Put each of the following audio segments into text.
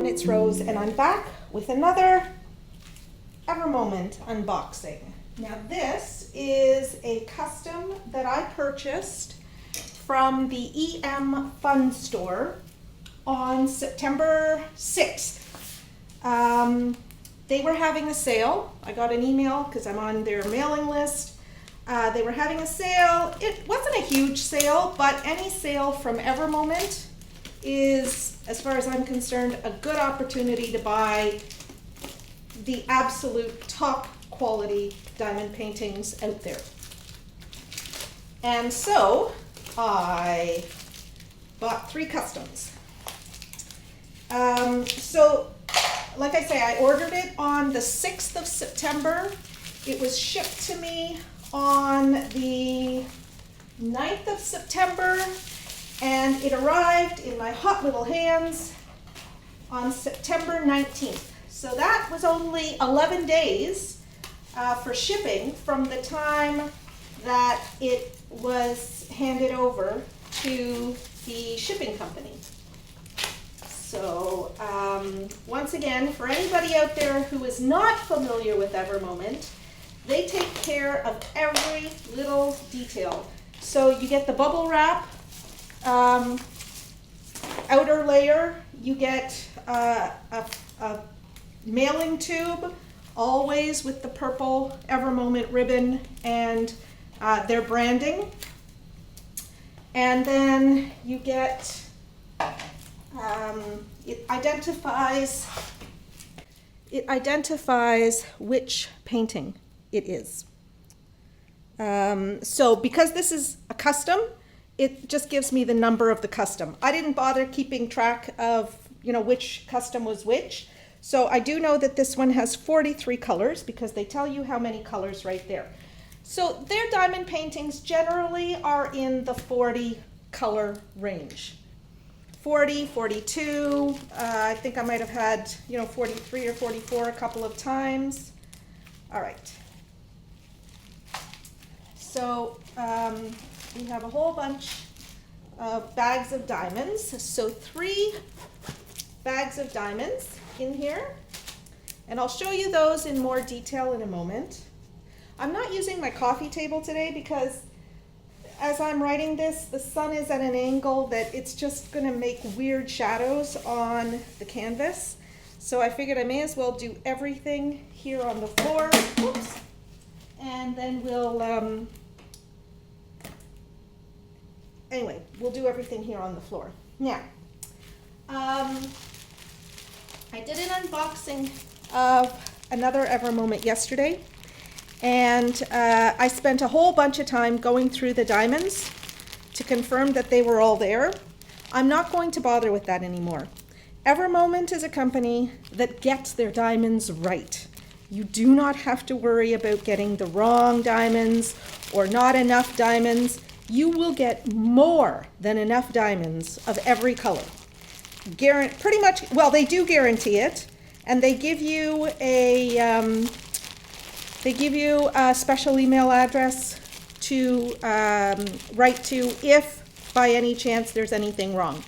everyone, it's Rose, and I'm back with another EverMoment unboxing. Now this is a custom that I purchased from the EM Store on September 6th. They were having a sale. I got an email because I'm on their mailing list. They were having a sale. It wasn't a huge sale, but any sale from EverMoment is, as far as I'm concerned, a good opportunity to buy the absolute top quality diamond paintings out there. And so I bought 3 customs. Like I say, I ordered it on the 6th of September. It was shipped to me on the 9th of September, and it arrived in my hot little hands on September 19th. So that was only 11 days for shipping from the time that it was handed over to the shipping company. So once again, for anybody out there who is not familiar with EverMoment, they take care of every little detail. So you get the bubble wrap, outer layer, you get a mailing tube, always with the purple EverMoment ribbon and their branding. And then you get, it identifies which painting it is. So because this is a custom, it just gives me the number of the custom. I didn't bother keeping track of, which custom was which. So I do know that this one has 43 colors because they tell you how many colors right there. So their diamond paintings generally are in the 40 color range. 40, 42, I think I might have had, 43 or 44 a couple of times. All right. So we have a whole bunch of bags of diamonds. So 3 bags of diamonds in here. And I'll show you those in more detail in a moment. I'm not using my coffee table today because as I'm writing this, the sun is at an angle that it's just going to make weird shadows on the canvas. So I figured I may as well do everything here on the floor. Oops. And then we'll, anyway, we'll do everything here on the floor. Now, I did an unboxing of another EverMoment yesterday. And I spent a whole bunch of time going through the diamonds to confirm that they were all there. I'm not going to bother with that anymore. EverMoment is a company that gets their diamonds right. You do not have to worry about getting the wrong diamonds or not enough diamonds. You will get more than enough diamonds of every color. Pretty much, well, they do guarantee it, and they give you a special email address to write to if by any chance there's anything wrong.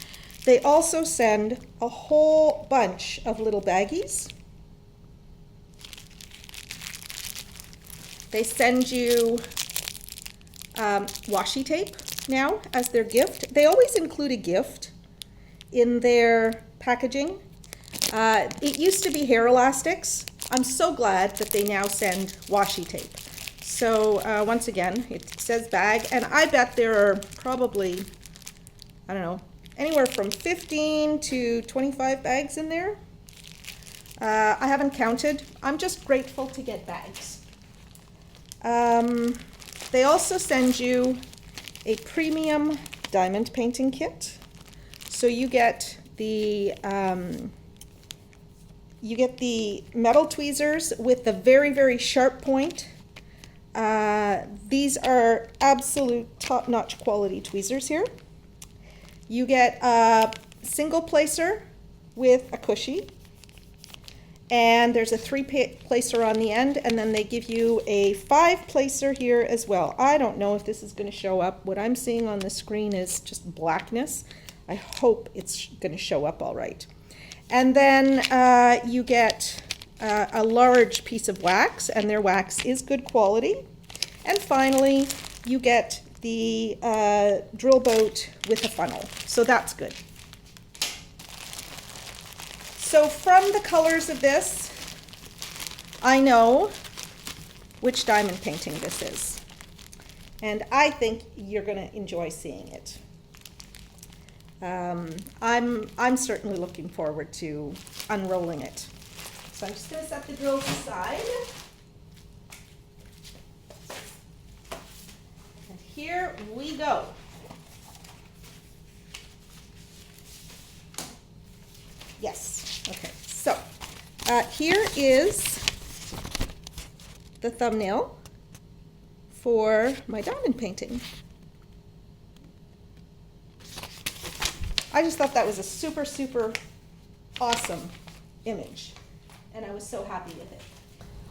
They also send a whole bunch of little baggies. They send you washi tape now as their gift. They always include a gift in their packaging. It used to be hair elastics. I'm so glad that they now send washi tape. So once again, it says bag, and I bet there are probably, I don't know, anywhere from 15 to 25 bags in there. I haven't counted. I'm just grateful to get bags. They also send you a premium diamond painting kit. So you get the metal tweezers with the very, very sharp point. These are absolute top-notch quality tweezers here. You get a single placer with a cushy. And there's a 3-placer on the end, and then they give you a 5-placer here as well. I don't know if this is going to show up. What I'm seeing on the screen is just blackness. I hope it's going to show up all right. And then you get a large piece of wax, and their wax is good quality. And finally, you get the drill boat with a funnel, so that's good. So from the colors of this, I know which diamond painting this is, and I think you're going to enjoy seeing it. I'm certainly looking forward to unrolling it. So I'm just going to set the drills aside. And here we go. Yes, okay. So here is the thumbnail for my diamond painting. I just thought that was a super, super awesome image, and I was so happy with it.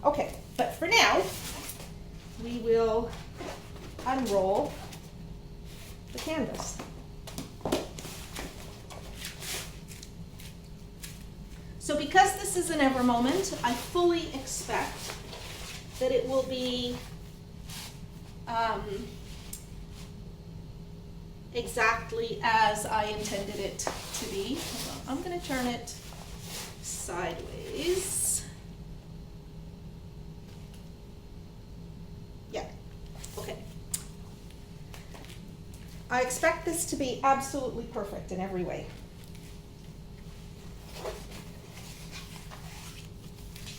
Okay, but for now, we will unroll the canvas. So because this is an EverMoment, I fully expect that it will be exactly as I intended it to be. Hold on. I'm going to turn it sideways. Yeah, okay. I expect this to be absolutely perfect in every way.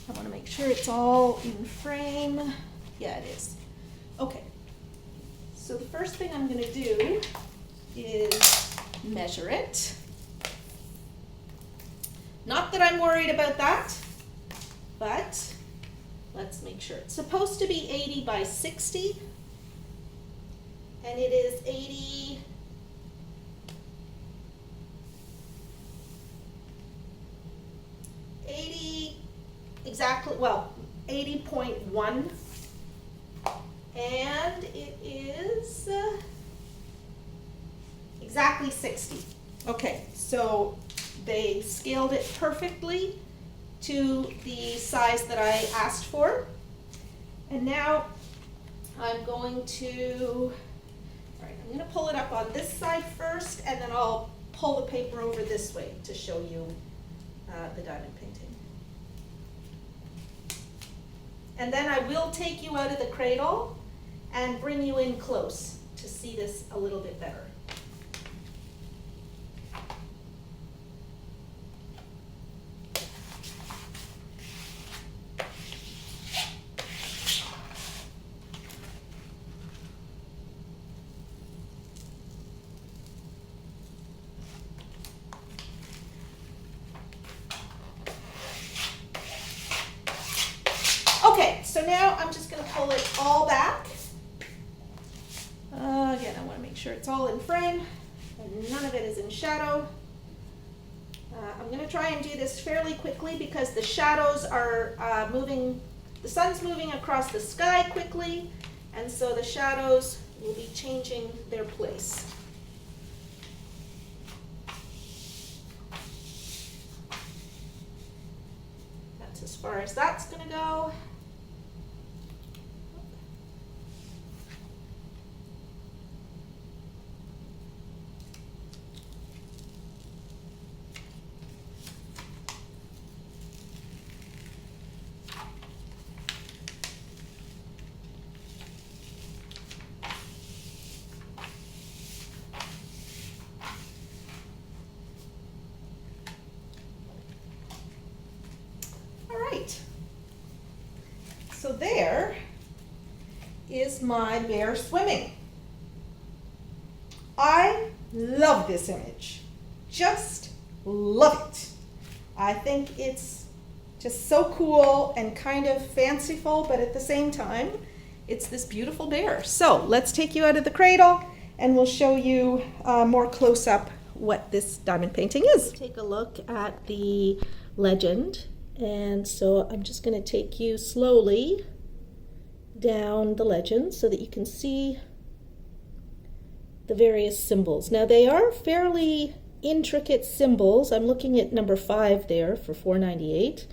I want to make sure it's all in frame. Yeah, it is. Okay. So the first thing I'm going to do is measure it. Not that I'm worried about that, but let's make sure. It's supposed to be 80 by 60, and it is 80 exactly, well, 80.1, and it is exactly 60. Okay, so they scaled it perfectly to the size that I asked for. And now I'm going to, all right, I'm going to pull it up on this side first, and then I'll pull the paper over this way to show you the diamond painting. And then I will take you out of the cradle and bring you in close to see this a little bit better. Okay, so now I'm just going to pull it all back. Again, I want to make sure it's all in frame and none of it is in shadow. I'm going to try and do this fairly quickly because the shadows are moving, the sun's moving across the sky quickly, and so the shadows will be changing their place. That's as far as that's going to go. So there is my bear swimming. I love this image. Just love it. I think it's just so cool and kind of fanciful, but at the same time, it's this beautiful bear. So let's take you out of the cradle and we'll show you more close up what this diamond painting is. Take a look at the legend. And so I'm just going to take you slowly down the legend so that you can see the various symbols. Now they are fairly intricate symbols. I'm looking at number 5 there for $4.98.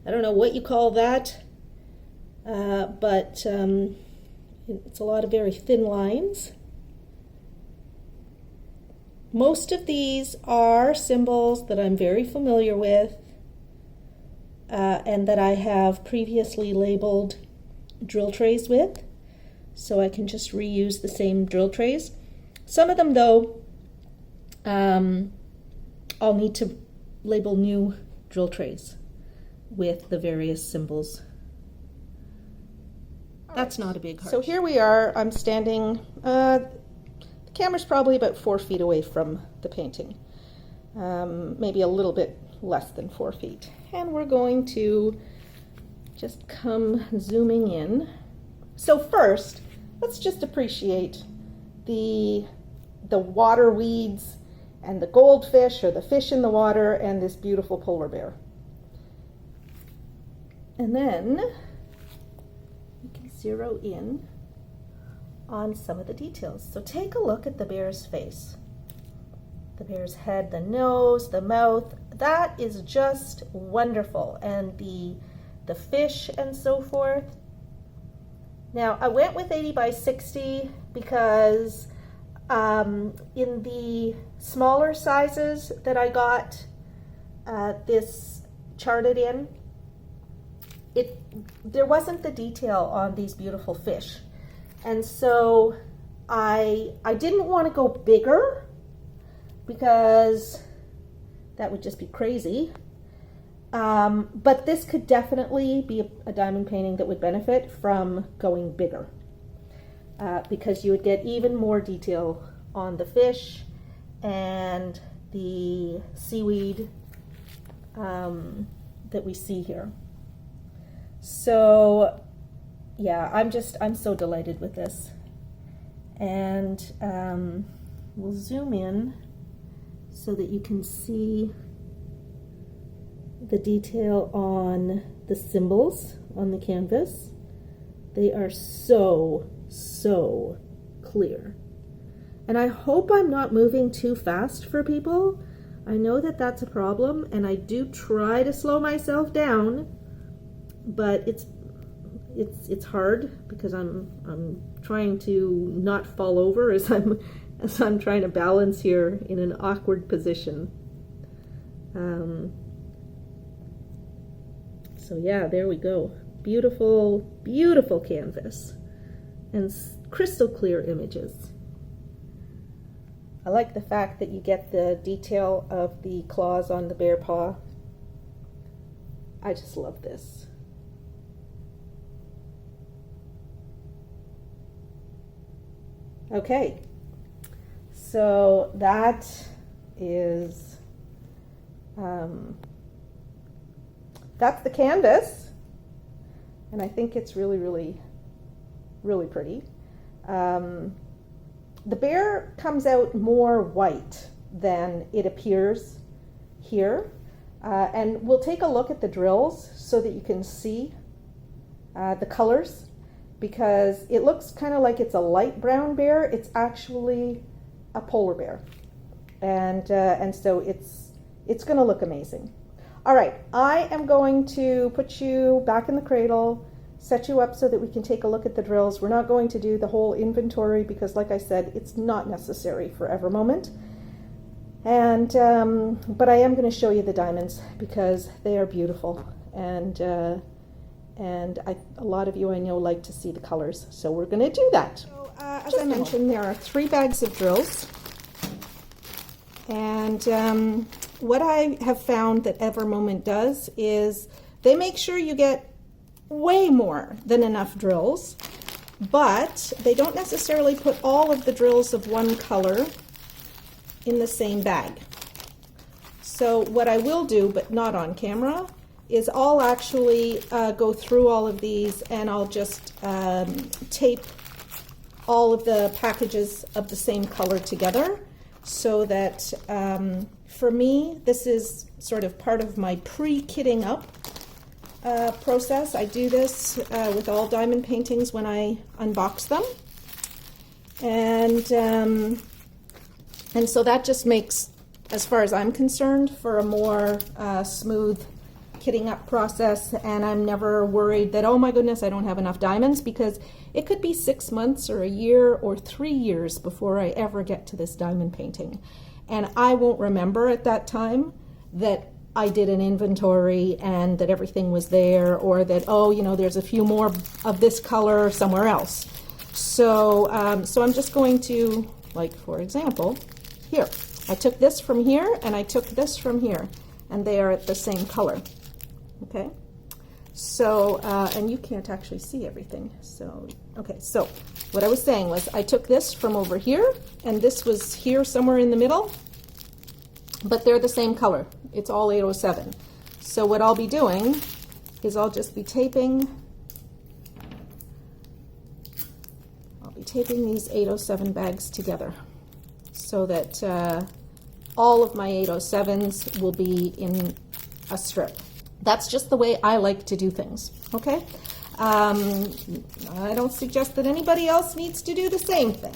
I don't know what you call that, but it's a lot of very thin lines. Most of these are symbols that I'm very familiar with and that I have previously labeled drill trays with, so I can just reuse the same drill trays. Some of them, though, I'll need to label new drill trays with the various symbols. That's not a big heart. So here we are. I'm standing, the camera's probably about 4 feet away from the painting, maybe a little bit less than 4 feet. And we're going to just come zooming in. So first, let's just appreciate the water weeds and the goldfish or the fish in the water and this beautiful polar bear. And then we can zero in on some of the details. So take a look at the bear's face. The bear's head, the nose, the mouth, that is just wonderful. And the fish and so forth. Now I went with 80 by 60 because in the smaller sizes that I got this charted in, there wasn't the detail on these beautiful fish. And so I didn't want to go bigger because that would just be crazy. But this could definitely be a diamond painting that would benefit from going bigger because you would get even more detail on the fish and the seaweed that we see here. So yeah, I'm so delighted with this. And we'll zoom in so that you can see the detail on the symbols on the canvas. They are so clear. And I hope I'm not moving too fast for people. I know that that's a problem, and I do try to slow myself down, but it's hard because I'm trying to not fall over as I'm trying to balance here in an awkward position. So yeah, there we go. Beautiful, beautiful canvas and crystal clear images. I like the fact that you get the detail of the claws on the bear paw. I just love this. Okay, so that is that's the canvas, and I think it's really pretty. The bear comes out more white than it appears here, and we'll take a look at the drills so that you can see the colors, because it looks kind of like it's a light brown bear. It's actually a polar bear, and so it's going to look amazing. All right, I am going to put you back in the cradle, set you up so that we can take a look at the drills. We're not going to do the whole inventory because, like I said, it's not necessary for EverMoment. And but I am going to show you the diamonds because they are beautiful, and a lot of you I know like to see the colors, so we're going to do that. So, as I mentioned, there are 3 bags of drills, and what I have found that EverMoment does is they make sure you get way more than enough drills, but they don't necessarily put all of the drills of one color in the same bag. So what I will do, but not on camera, is I'll actually go through all of these, and I'll just tape all of the packages of the same color together, so that for me, this is sort of part of my pre-kitting up process. I do this with all diamond paintings when I unbox them, and so that just makes as far as I'm concerned, for a more smooth kitting up process, and I'm never worried that, oh my goodness, I don't have enough diamonds, because it could be 6 months or a year or 3 years before I ever get to this diamond painting. And I won't remember at that time that I did an inventory and that everything was there, or that, oh, you know, there's a few more of this color somewhere else. So, so I'm just going to, like, for example, here, I took this from here and I took this from here, and they are at the same color. Okay, so, and you can't actually see everything. So, okay, so what I was saying was I took this from over here, and this was here somewhere in the middle, but they're the same color. It's all 807. So what I'll be doing is I'll just be taping, these 807 bags together so that all of my 807s will be in a strip. That's just the way I like to do things, okay? I don't suggest that anybody else needs to do the same thing.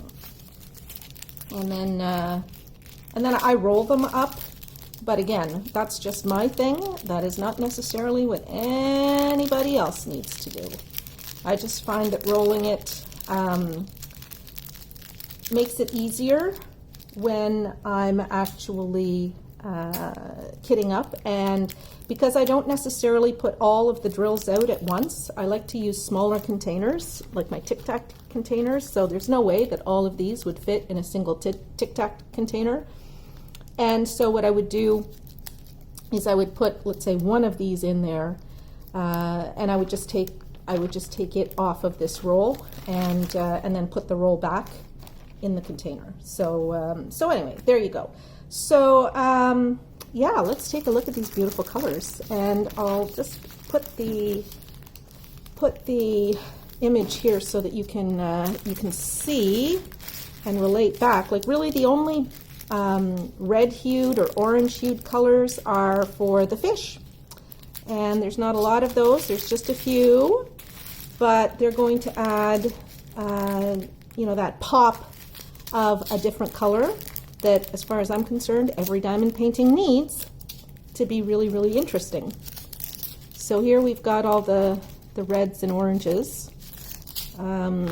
And then I roll them up, but again, that's just my thing. That is not necessarily what anybody else needs to do. I just find that rolling it makes it easier when I'm actually kitting up, and because I don't necessarily put all of the drills out at once, I like to use smaller containers, like my Tic Tac containers, so there's no way that all of these would fit in a single Tic Tac container. And so what I would do is I would put, let's say, one of these in there, and I would just take it off of this roll and then put the roll back in the container. So so anyway, there you go. So yeah, let's take a look at these beautiful colors, and I'll just put the image here so that you can see and relate back. Like, really the only red hued or orange hued colors are for the fish, and there's not a lot of those. There's just a few, but they're going to add you know, that pop of a different color that, as far as I'm concerned, every diamond painting needs to be really, really interesting. So here we've got all the reds and oranges, and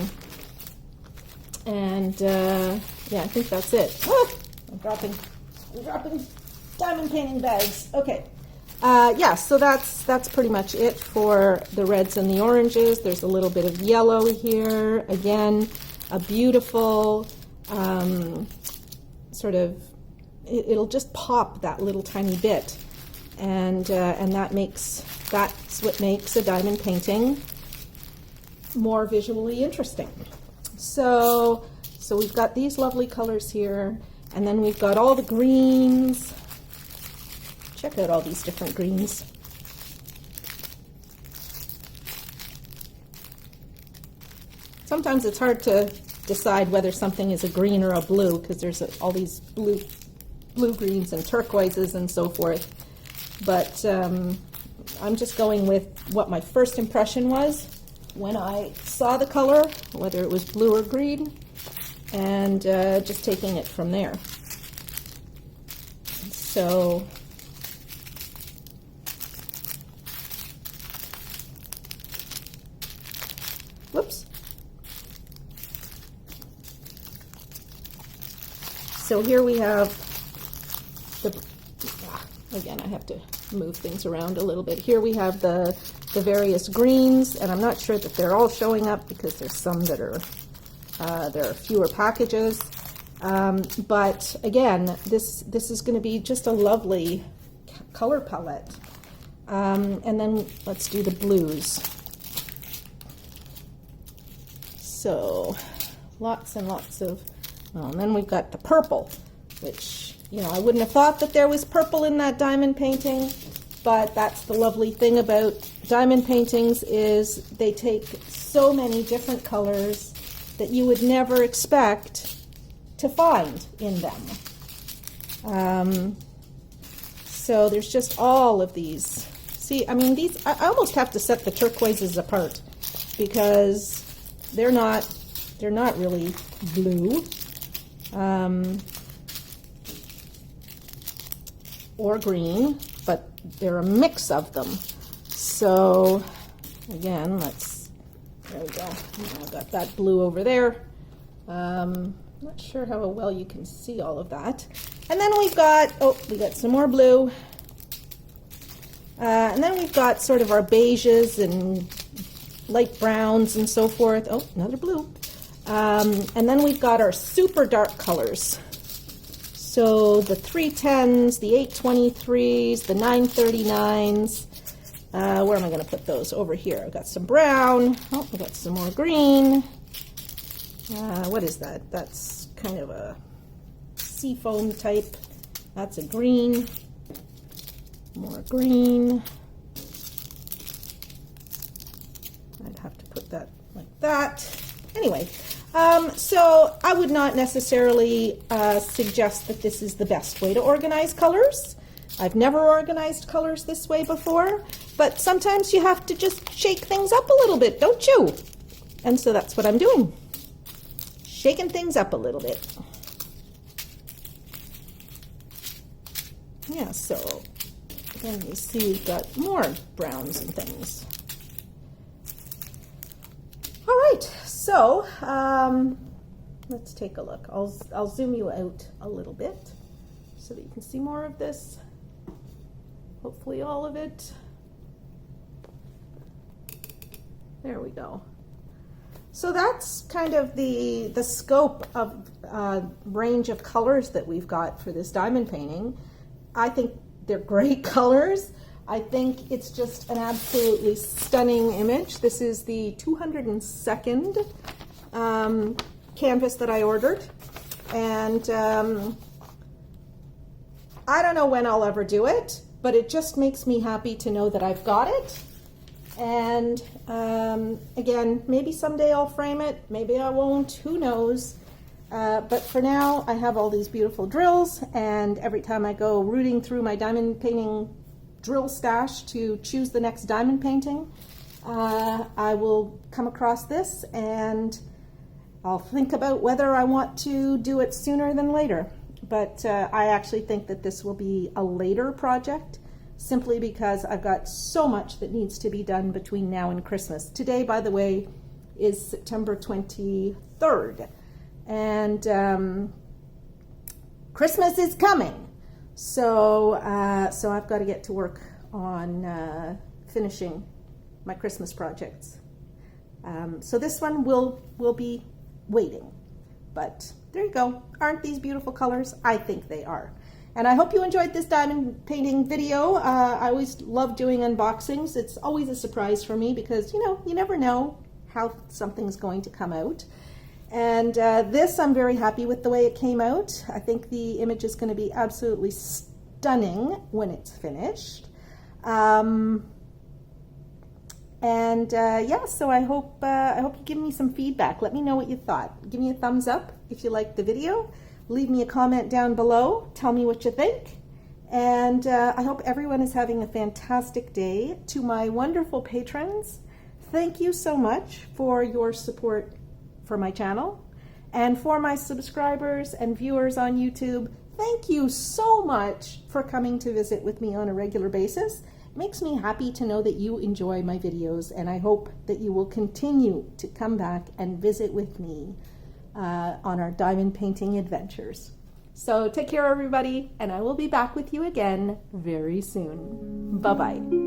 yeah, I think that's it. Ah, I'm dropping diamond painting bags. Okay, yeah, so that's pretty much it for the reds and the oranges. There's a little bit of yellow here. Again, a beautiful sort of, it'll just pop that little tiny bit, and that's what makes a diamond painting more visually interesting. So we've got these lovely colors here, and then we've got all the greens. Check out all these different greens. Sometimes it's hard to decide whether something is a green or a blue, because there's all these blue greens and turquoises and so forth. But I'm just going with what my first impression was when I saw the color, whether it was blue or green, and just taking it from there. So whoops. So here we have again, I have to move things around a little bit. Here we have the various greens, and I'm not sure that they're all showing up because there's some that are, there are fewer packages. But again, this is going to be just a lovely color palette. And then let's do the blues. So lots and lots of, well, and then we've got the purple, which, you know, I wouldn't have thought that there was purple in that diamond painting, but that's the lovely thing about diamond paintings, is they take so many different colors that you would never expect to find in them. So there's just all of these. See, I mean, these, I almost have to set the turquoises apart because they're not really blue. or green, but they're a mix of them. So again, there we go. I've got that blue over there. Not sure how well you can see all of that. And then we got some more blue. And then we've got sort of our beiges and light browns and so forth. Oh, another blue. And then we've got our super dark colors. So the 310s, the 823s, the 939s. Where am I going to put those? Over here. I've got some brown. Oh, I've got some more green. What is that? That's kind of a seafoam type. That's a green. More green. I'd have to put that like that. Anyway, so I would not necessarily suggest that this is the best way to organize colors. I've never organized colors this way before, but sometimes you have to just shake things up a little bit, don't you? And so that's what I'm doing. Shaking things up a little bit. Yeah, so then you see we've got more browns and things. All right, so let's take a look. I'll zoom you out a little bit so that you can see more of this. Hopefully all of it. There we go. So that's kind of the scope of range of colors that we've got for this diamond painting. I think they're great colors. I think it's just an absolutely stunning image. This is the 202nd canvas that I ordered. And I don't know when I'll ever do it, but it just makes me happy to know that I've got it. And again, maybe someday I'll frame it, maybe I won't, who knows. But for now, I have all these beautiful drills, and every time I go rooting through my diamond painting drill stash to choose the next diamond painting, I will come across this, and I'll think about whether I want to do it sooner than later. But I actually think that this will be a later project, simply because I've got so much that needs to be done between now and Christmas. Today, by the way, is September 23rd, and Christmas is coming. So I've got to get to work on finishing my Christmas projects. So this one will be waiting, but there you go. Aren't these beautiful colors? I think they are. And I hope you enjoyed this diamond painting video. I always love doing unboxings. It's always a surprise for me because, you never know how something's going to come out. And this, I'm very happy with the way it came out. I think the image is going to be absolutely stunning when it's finished. Yeah, so I hope you give me some feedback. Let me know what you thought. Give me a thumbs up if you liked the video. Leave me a comment down below. Tell me what you think. And I hope everyone is having a fantastic day. To my wonderful patrons, thank you so much for your support for my channel. And for my subscribers and viewers on YouTube, thank you so much for coming to visit with me on a regular basis. It makes me happy to know that you enjoy my videos, and I hope that you will continue to come back and visit with me on our diamond painting adventures. So take care, everybody, and I will be back with you again very soon. Bye-bye.